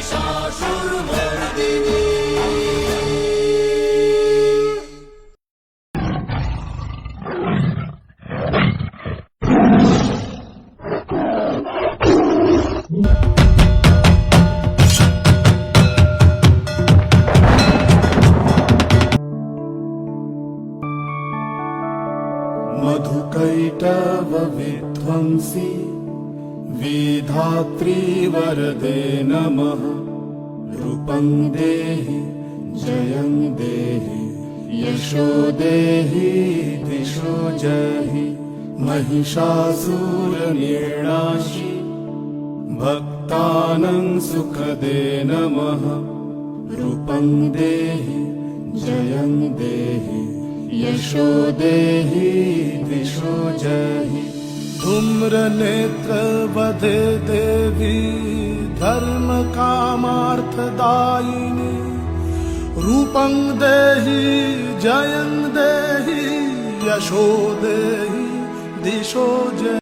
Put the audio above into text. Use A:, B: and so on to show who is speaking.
A: महिषासुरमर्दिनी।
B: मधुकैटव विध्वंसी विधात्री वरदे नमः। रूपं देहि जयं देहि यशो देहि दिशो जहि। महिषासुरनिर्णाशि भक्तानां सुखदे नमः। रूपं देहि जयं देहि यशो देहि दिशो जहि।
C: धूम्रनेत्र वधे देवी धर्म कामार्थदायिनी। रूपं देहि जयं देहि यशो देहि दिशो जहि।